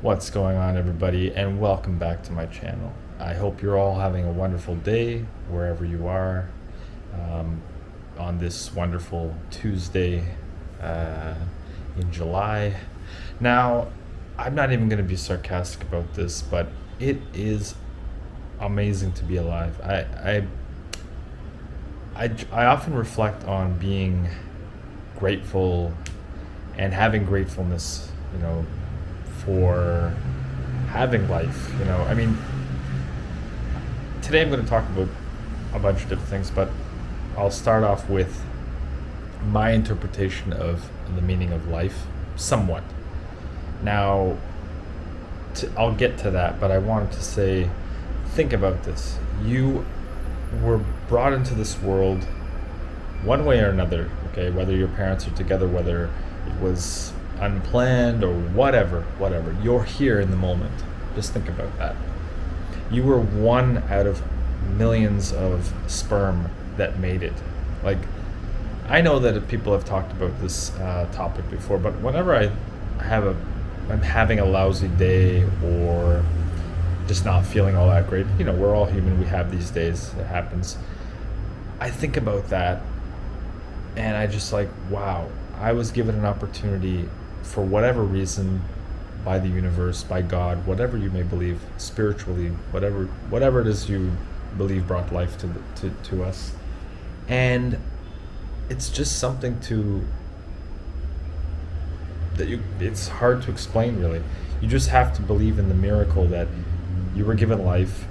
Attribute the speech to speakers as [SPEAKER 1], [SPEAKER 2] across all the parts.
[SPEAKER 1] What's going on, everybody, and welcome back to my channel. I hope you're all having a wonderful day wherever you are um, on this wonderful Tuesday uh, in July. Now, I'm not even going to be sarcastic about this, but it is amazing to be alive. I often reflect on being grateful and having gratefulness, for having life. Today I'm going to talk about a bunch of different things, but I'll start off with my interpretation of the meaning of life, somewhat. Now, I'll get to that, but I wanted to say, think about this. You were brought into this world one way or another, okay? Whether your parents are together, whether it was unplanned or whatever, you're here in the moment. Just think about that. You were one out of millions of sperm that made it. Like, I know that people have talked about this topic before, but whenever I'm having a lousy day or just not feeling all that great, we're all human. We have these days. It happens. I think about that, and I just like, wow, I was given an opportunity for whatever reason, by the universe, by God, whatever you may believe, spiritually, whatever it is you believe brought life to us. And it's just something it's hard to explain, really. You just have to believe in the miracle that you were given life,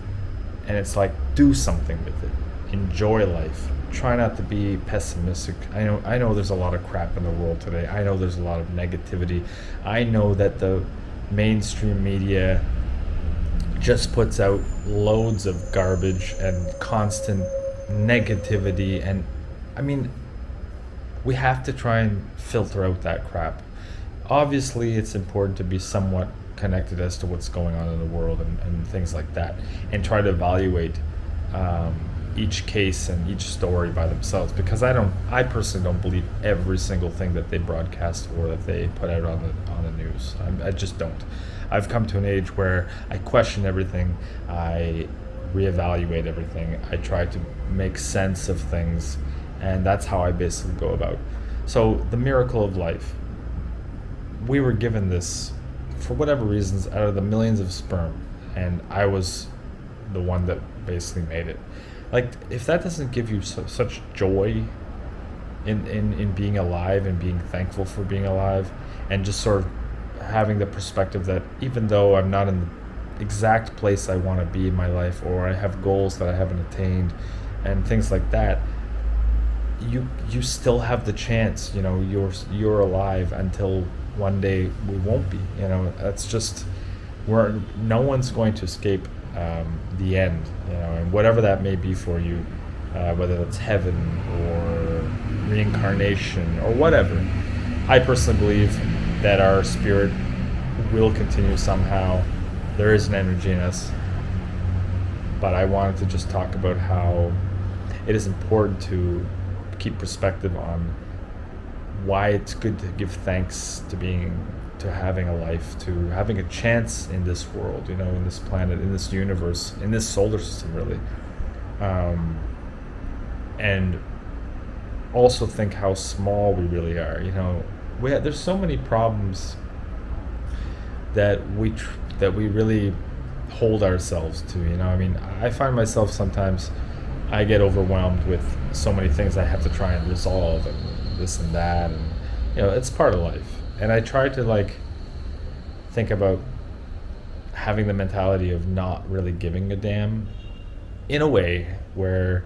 [SPEAKER 1] and it's like, do something with it. Enjoy life. Try not to be pessimistic. I know there's a lot of crap in the world today. I know there's a lot of negativity. I know that the mainstream media just puts out loads of garbage and constant negativity, and we have to try and filter out that crap. Obviously, it's important to be somewhat connected as to what's going on in the world and things like that, and try to evaluate each case and each story by themselves, because I personally don't believe every single thing that they broadcast or that they put out on the news. I just don't. I've come to an age where I question everything. I reevaluate everything. I try to make sense of things, and that's how I basically go about. So the miracle of life. We were given this for whatever reasons out of the millions of sperm, and I was the one that basically made it. Like, if that doesn't give you such joy in being alive and being thankful for being alive, and just sort of having the perspective that even though I'm not in the exact place I want to be in my life, or I have goals that I haven't attained and things like that, you still have the chance. You're alive until one day we won't be. That's just where no one's going to escape the end, and whatever that may be for you, whether it's heaven or reincarnation or whatever. I personally believe that our spirit will continue somehow. There is an energy in us, but I wanted to just talk about how it is important to keep perspective on why it's good to give thanks to having a life, to having a chance in this world, in this planet, in this universe, in this solar system, really. And also think how small we really are. There's so many problems that we really hold ourselves to. I find myself sometimes, I get overwhelmed with so many things I have to try and resolve, and this and that, and it's part of life. And I try to think about having the mentality of not really giving a damn, in a way where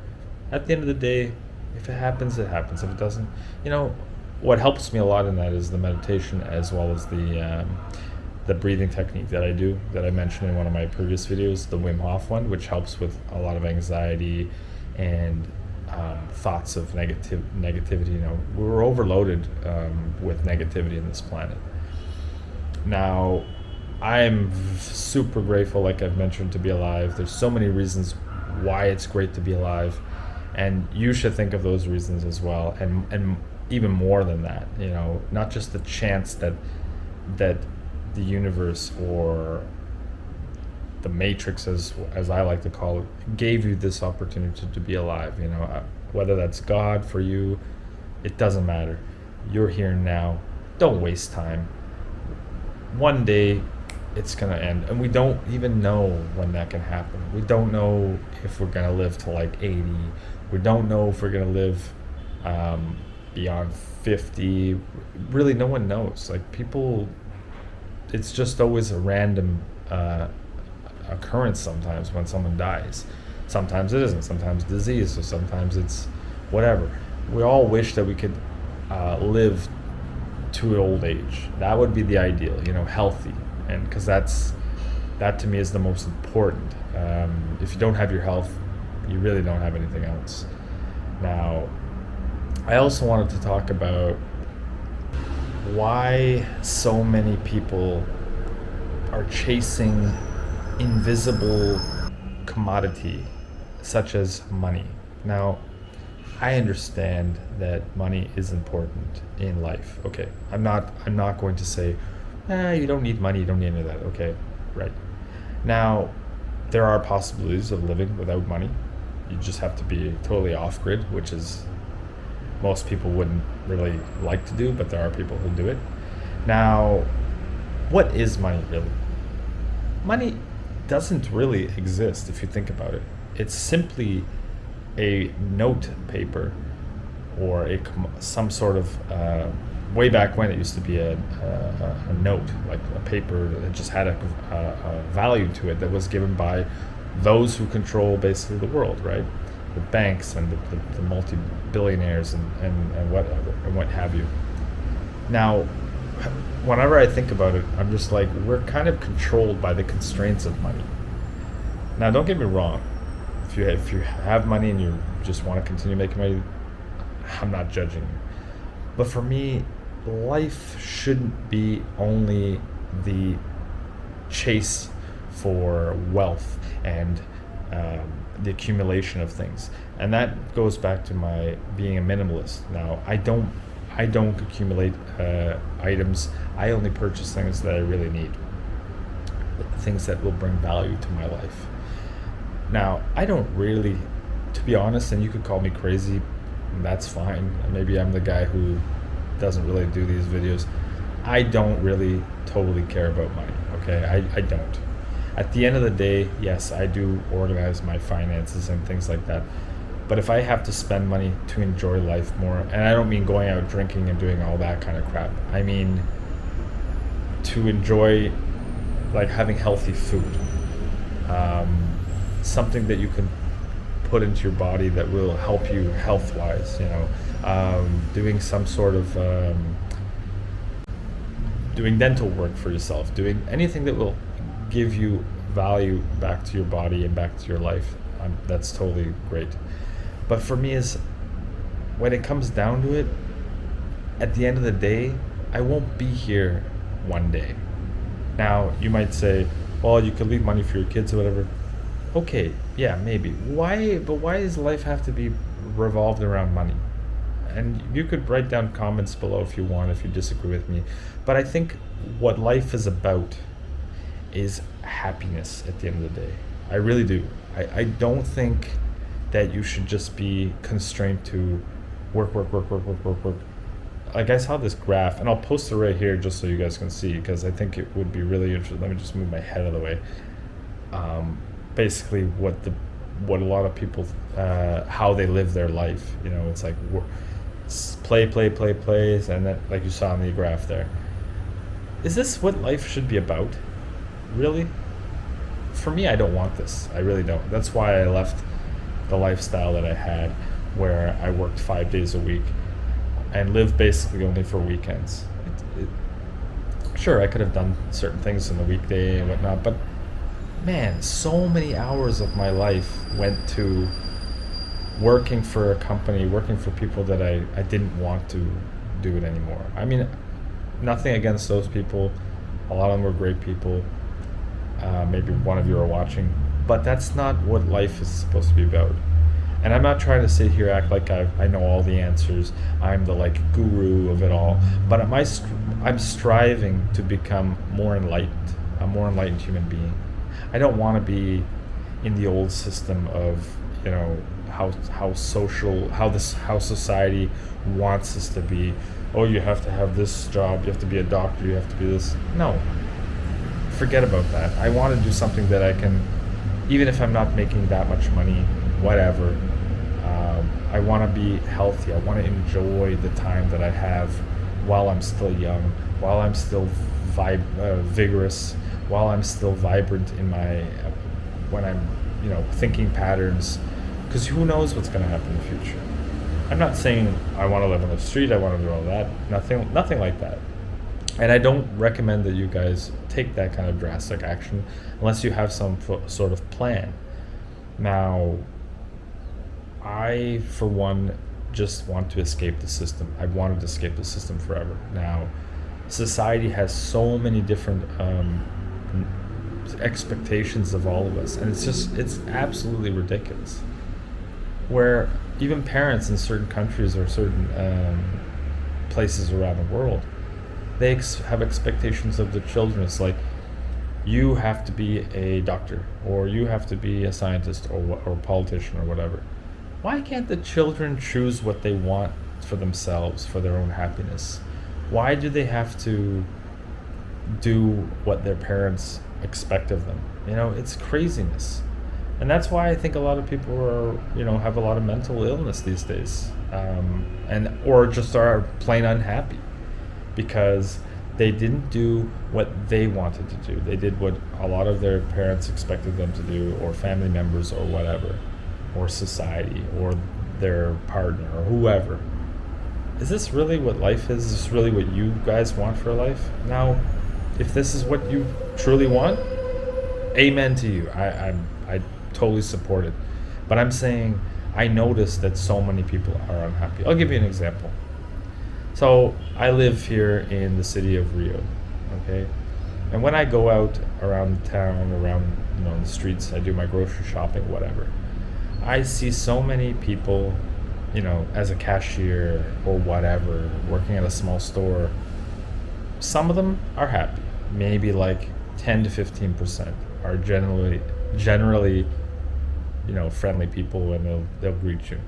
[SPEAKER 1] at the end of the day, if it happens, it happens. If it doesn't, what helps me a lot in that is the meditation, as well as the breathing technique that I do, that I mentioned in one of my previous videos, the Wim Hof one, which helps with a lot of anxiety and thoughts of negativity. We're overloaded with negativity in this planet. Now, I'm super grateful, like I've mentioned, to be alive. There's so many reasons why it's great to be alive, and you should think of those reasons as well, and even more than that. Not just the chance that the universe, or the matrix, as I like to call it, gave you this opportunity to be alive. Whether that's God for you, it doesn't matter. You're here now. Don't waste time. One day it's gonna end, and we don't even know when that can happen. We don't know if we're gonna live to like 80. We don't know if we're gonna live beyond 50. Really, no one knows. Like, people, it's just always a random occurrence sometimes when someone dies. Sometimes it isn't. Sometimes disease, or sometimes it's whatever. We all wish that we could live to an old age. That would be the ideal, healthy. And because that to me is the most important. If you don't have your health, you really don't have anything else. Now, I also wanted to talk about why so many people are chasing invisible commodity such as money. Now, I understand that money is important in life. Okay, I'm not going to say, you don't need money, you don't need any of that. Okay, right. Now, there are possibilities of living without money. You just have to be totally off-grid, which is most people wouldn't really like to do, but there are people who do it. Now, what is money really? Money doesn't really exist if you think about it. It's simply a note paper, or some sort of way back when it used to be a note, like a paper that just had a value to it that was given by those who control basically the world, right? The banks and the multi-billionaires and what have you. Now, whenever I think about it, I'm just like, we're kind of controlled by the constraints of money. Now, don't get me wrong. If you have money and you just want to continue making money, I'm not judging you. But for me, life shouldn't be only the chase for wealth and the accumulation of things. And that goes back to my being a minimalist. Now, I don't accumulate items. I only purchase things that I really need, things that will bring value to my life. Now, I don't really, to be honest, and you could call me crazy, that's fine. Maybe I'm the guy who doesn't really do these videos. I don't really totally care about money, okay? I don't. At the end of the day, yes, I do organize my finances and things like that. But if I have to spend money to enjoy life more, and I don't mean going out drinking and doing all that kind of crap. I mean to enjoy, like, having healthy food. Something that you can put into your body that will help you health-wise, doing some sort of doing dental work for yourself, doing anything that will give you value back to your body and back to your life. That's totally great. But for me, is when it comes down to it, at the end of the day, I won't be here one day. Now, you might say, well, you could leave money for your kids or whatever. Okay, yeah, maybe. But why does life have to be revolved around money? And you could write down comments below if you want, if you disagree with me. But I think what life is about is happiness at the end of the day. I really do. I don't think that you should just be constrained to work. Like, I saw this graph, and I'll post it right here just so you guys can see, because I think it would be really interesting. Let me just move my head out of the way. Basically, what a lot of people, how they live their life. It's like play, and then, like you saw in the graph there. Is this what life should be about? Really? For me, I don't want this. I really don't. That's why I left the lifestyle that I had, where I worked 5 days a week and lived basically only for weekends. Sure, I could have done certain things in the weekday and whatnot, but man, so many hours of my life went to working for a company, working for people that I didn't want to do it anymore. I mean, nothing against those people. A lot of them were great people. Maybe one of you are watching, but that's not what life is supposed to be about. And I'm not trying to sit here act like I know all the answers. I'm the like guru of it all. But I'm striving to become more enlightened, a more enlightened human being. I don't want to be in the old system of, how society wants us to be. Oh, you have to have this job, you have to be a doctor, you have to be this. No, forget about that. I want to do something that I can, even if I'm not making that much money, whatever. I want to be healthy. I want to enjoy the time that I have while I'm still young, while I'm still vigorous, while I'm still vibrant in my when I'm thinking patterns, because who knows what's going to happen in the future. I'm not saying I want to live on the street, I want to do all that, nothing like that. And I don't recommend that you guys take that kind of drastic action unless you have some sort of plan. Now, I, for one, just want to escape the system. I've wanted to escape the system forever. Now, society has so many different expectations of all of us, and it's absolutely ridiculous. Where even parents in certain countries or certain places around the world, they have expectations of their children. It's like, you have to be a doctor, or you have to be a scientist, or a politician, or whatever. Why can't the children choose what they want for themselves, for their own happiness? Why do they have to do what their parents expect of them? It's craziness. And that's why I think a lot of people are, have a lot of mental illness these days, or just are plain unhappy because they didn't do what they wanted to do. They did what a lot of their parents expected them to do, or family members, or whatever, or society, or their partner, or whoever. Is this really what life is? Is this really what you guys want for life? Now, if this is what you truly want, amen to you. I totally support it. But I'm saying, I notice that so many people are unhappy. I'll give you an example. So I live here in the city of Rio, okay? And when I go out around town, around the streets, I do my grocery shopping, whatever, I see so many people, as a cashier or whatever, working at a small store. Some of them are happy. Maybe like 10 to 15% are generally, friendly people, and they'll greet you.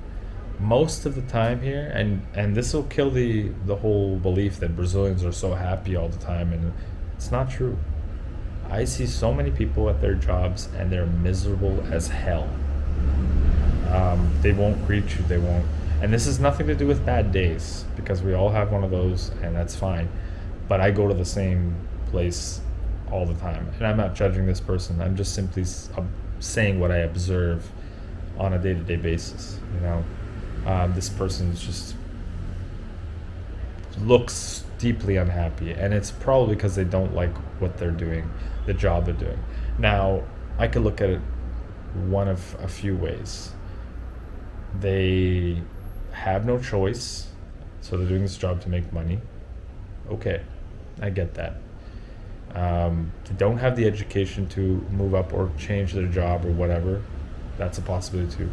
[SPEAKER 1] Most of the time here, and this will kill the whole belief that Brazilians are so happy all the time, and it's not true. I see so many people at their jobs and they're miserable as hell. They won't greet you, they won't. And this has nothing to do with bad days, because we all have one of those, and that's fine. But I go to the same place all the time, and I'm not judging this person. I'm just simply saying what I observe on a day-to-day basis. This person just looks deeply unhappy, and it's probably because they don't like what they're doing, the job they're doing. Now, I could look at it one of a few ways. They have no choice, so they're doing this job to make money. Okay, I get that. They don't have the education to move up or change their job or whatever. That's a possibility too.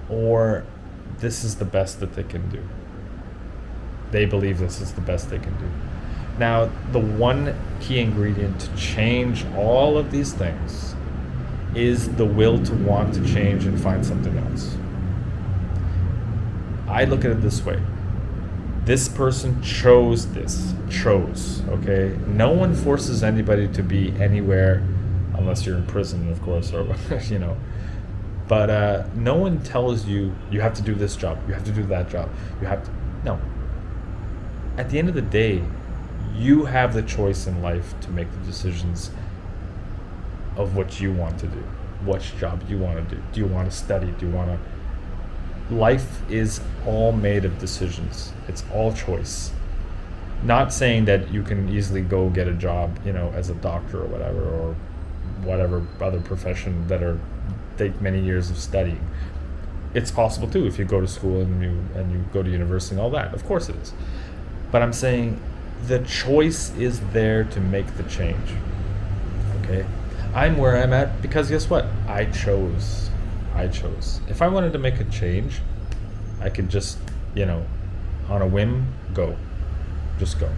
[SPEAKER 1] Or this is the best that they can do. They believe this is the best they can do. Now, the one key ingredient to change all of these things is the will to want to change and find something else. I look at it this way. This person chose, okay? No one forces anybody to be anywhere, unless you're in prison, of course, or, But no one tells you, you have to do this job, you have to do that job, no. At the end of the day, you have the choice in life to make the decisions of what you want to do, which job you want to do. Do you want to study? Life is all made of decisions. It's all choice. Not saying that you can easily go get a job, as a doctor or whatever other profession that take many years of studying. It's possible too if you go to school and you go to university and all that. Of course it is. But I'm saying the choice is there to make the change. Okay? I'm where I'm at because guess what? I chose. I chose. If I wanted to make a change, I could just, on a whim, just go.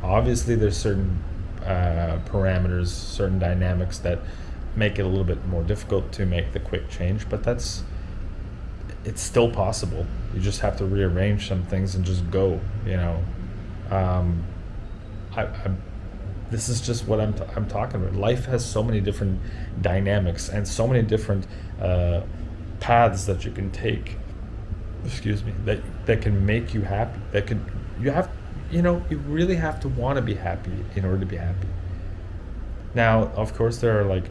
[SPEAKER 1] Obviously, there's certain parameters, certain dynamics that make it a little bit more difficult to make the quick change, but it's still possible. You just have to rearrange some things and just go. This is just what I'm talking about. Life has so many different dynamics and so many different paths that you can take. Excuse me. That can make you happy. You really have to want to be happy in order to be happy. Now, of course, there are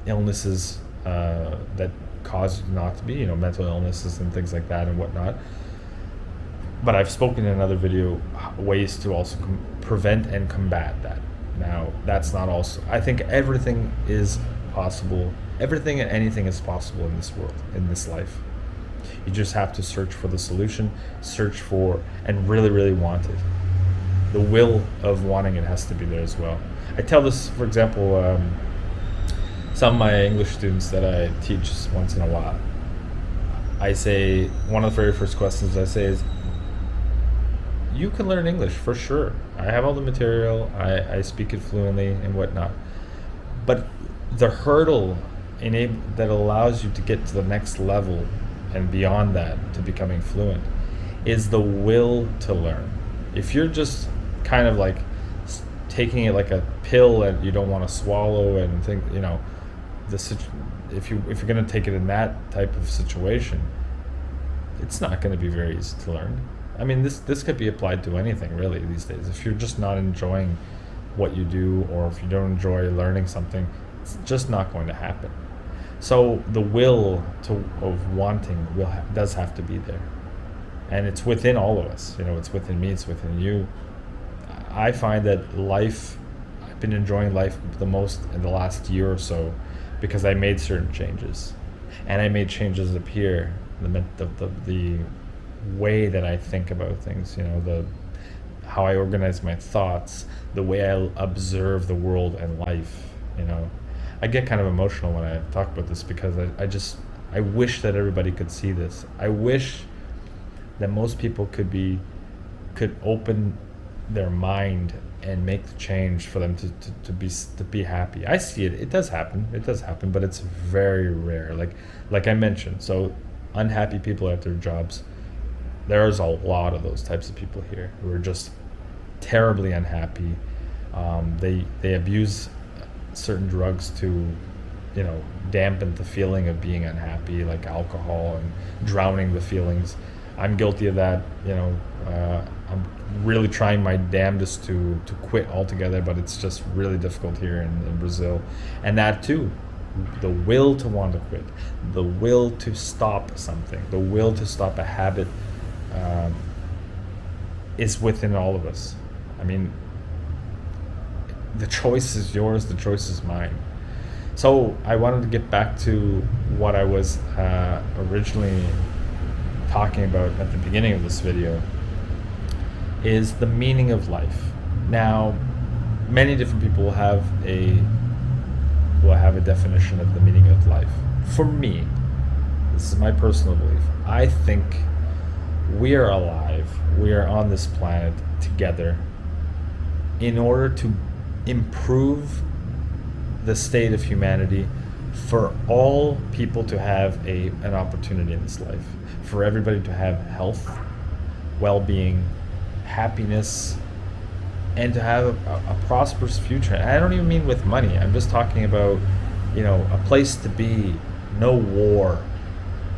[SPEAKER 1] illnesses that cause you not to be, mental illnesses and things like that and whatnot. But I've spoken in another video ways to also prevent and combat that. Now, that's not also. I think everything is possible. Everything and anything is possible in this world, in this life. You just have to search for the solution, search for, and really, really want it. The will of wanting it has to be there as well. I tell this, for example, some of my English students that I teach once in a while. I say, one of the very first questions I say is, you can learn English for sure. I have all the material, I speak it fluently and whatnot. But the hurdle that allows you to get to the next level and beyond that to becoming fluent is the will to learn. If you're just kind of taking it like a pill that you don't want to swallow and think, if you're going to take it in that type of situation, it's not going to be very easy to learn. I mean, this could be applied to anything really these days. If you're just not enjoying what you do, or if you don't enjoy learning something, it's just not going to happen. So the will of wanting does have to be there, and it's within all of us. It's within me, it's within you. I find that I've been enjoying life the most in the last year or so because I made certain changes, and I made changes up here. The way that I think about things, how I organize my thoughts, the way I observe the world and life. I get kind of emotional when I talk about this because I wish that everybody could see this. I wish that most people could open their mind and make the change for them to be happy. I see it. It does happen, but it's very rare. Like I mentioned, so unhappy people at their jobs. There's a lot of those types of people here who are just terribly unhappy. They abuse certain drugs to, dampen the feeling of being unhappy, like alcohol and drowning the feelings. I'm guilty of that. I'm really trying my damnedest to quit altogether, but it's just really difficult here in Brazil. And that too, the will to want to quit, the will to stop something, the will to stop a habit is within all of us. I mean, the choice is yours, the choice is mine. So I wanted to get back to what I was originally talking about at the beginning of this video, is the meaning of life. Now, many different people will have a definition of the meaning of life. For me, this is my personal belief, I think we are alive, we are on this planet together in order to improve the state of humanity, for all people to have an opportunity in this life, for everybody to have health, well-being, happiness, and to have a prosperous future. And I don't even mean with money. I'm just talking about, a place to be, no war,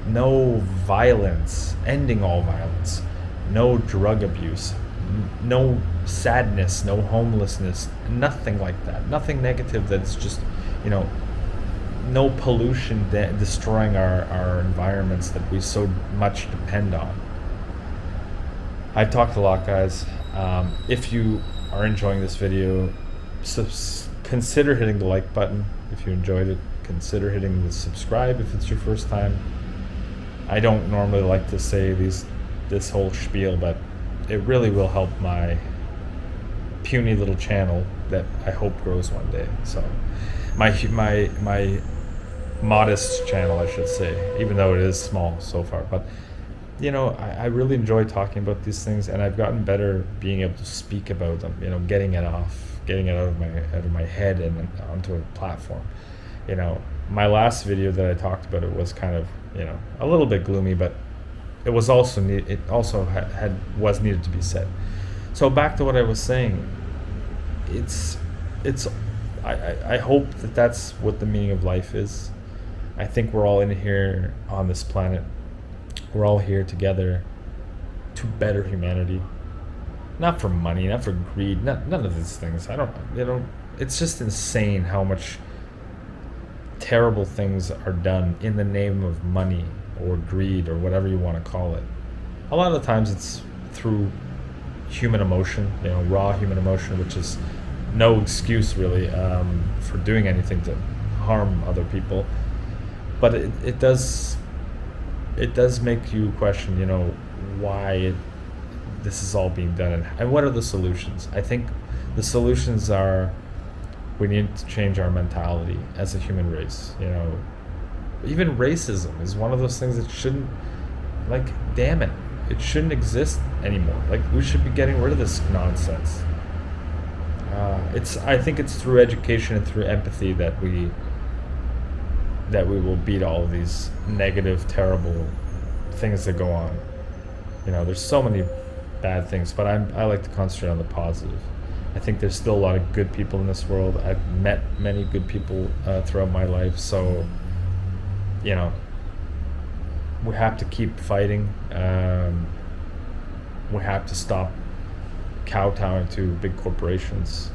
[SPEAKER 1] no violence, ending all violence, no drug abuse, no sadness, no homelessness, nothing like that, nothing negative that's just, no pollution destroying our environments that we so much depend on. I've talked a lot, guys. If you are enjoying this video, consider hitting the like button if you enjoyed it. Consider hitting the subscribe if it's your first time. I don't normally like to say this whole spiel, but it really will help my puny little channel that I hope grows one day. So my modest channel, I should say, even though it is small so far. But I really enjoy talking about these things, and I've gotten better being able to speak about them. Getting it out of my head and onto a platform. My last video that I talked about it was kind of a little bit gloomy, but it was also was needed to be said. So back to what I was saying, I hope that that's what the meaning of life is. I think we're all in here on this planet. We're all here together to better humanity. Not for money, not for greed, none of these things. It's just insane how much terrible things are done in the name of money or greed or whatever you want to call it. A lot of the times it's through human emotion, raw human emotion, which is no excuse really for doing anything to harm other people. But it does make you question, why this is all being done, and what are the solutions. I think the solutions are, we need to change our mentality as a human race. Even racism is one of those things that shouldn't, damn it, it shouldn't exist anymore. We should be getting rid of this nonsense. I think it's through education and through empathy that we will beat all of these negative, terrible things that go on. There's so many bad things, but I like to concentrate on the positive. I think there's still a lot of good people in this world. I've met many good people throughout my life, so we have to keep fighting. We have to stop kowtowing to big corporations,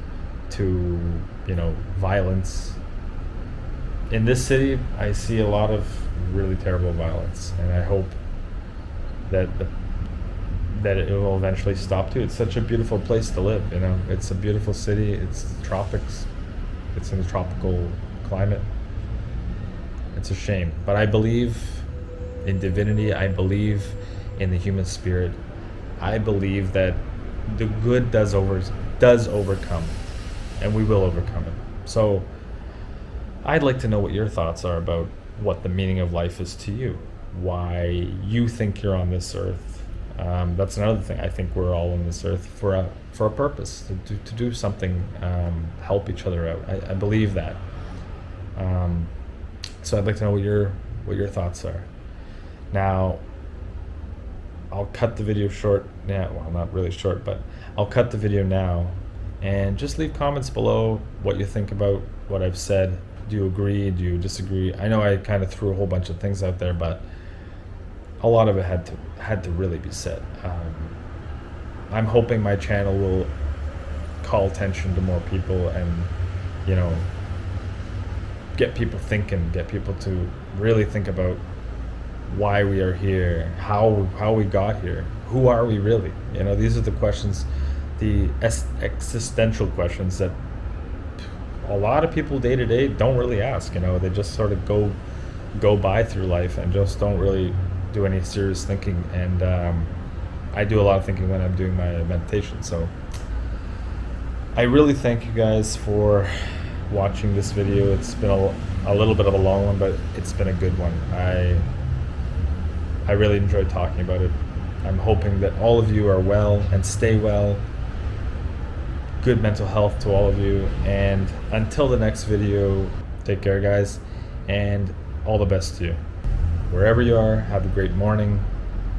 [SPEAKER 1] to violence. In this city, I see a lot of really terrible violence, and I hope that it will eventually stop too. It's such a beautiful place to live. It's a beautiful city. It's the tropics. It's in a tropical climate. It's a shame, but I believe in divinity. I believe in the human spirit. I believe that the good does overcome, and we will overcome it. So I'd like to know what your thoughts are about what the meaning of life is to you, why you think you're on this earth. That's another thing. I think we're all on this earth for a purpose, to do something, help each other out. I believe that. So I'd like to know what your thoughts are. Now, I'll cut the video short now. Well, not really short, but I'll cut the video now, and just leave comments below what you think about what I've said. Do you agree? Do you disagree? I know I kind of threw a whole bunch of things out there, but a lot of it had to really be said. I'm hoping my channel will call attention to more people, and get people thinking, get people to really think about why we are here, how we got here, who are we really? These are the questions, the existential questions that a lot of people day to day don't really ask. They just sort of go by through life and just don't really do any serious thinking. And I do a lot of thinking when I'm doing my meditation. So I really thank you guys for watching this video. It's been a little bit of a long one, but it's been a good one. I really enjoyed talking about it. I'm hoping that all of you are well and stay well. Good mental health to all of you. And until the next video, take care, guys, and all the best to you. Wherever you are, have a great morning,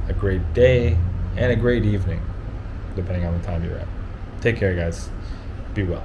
[SPEAKER 1] a great day, and a great evening, depending on the time you're at. Take care, guys. Be well.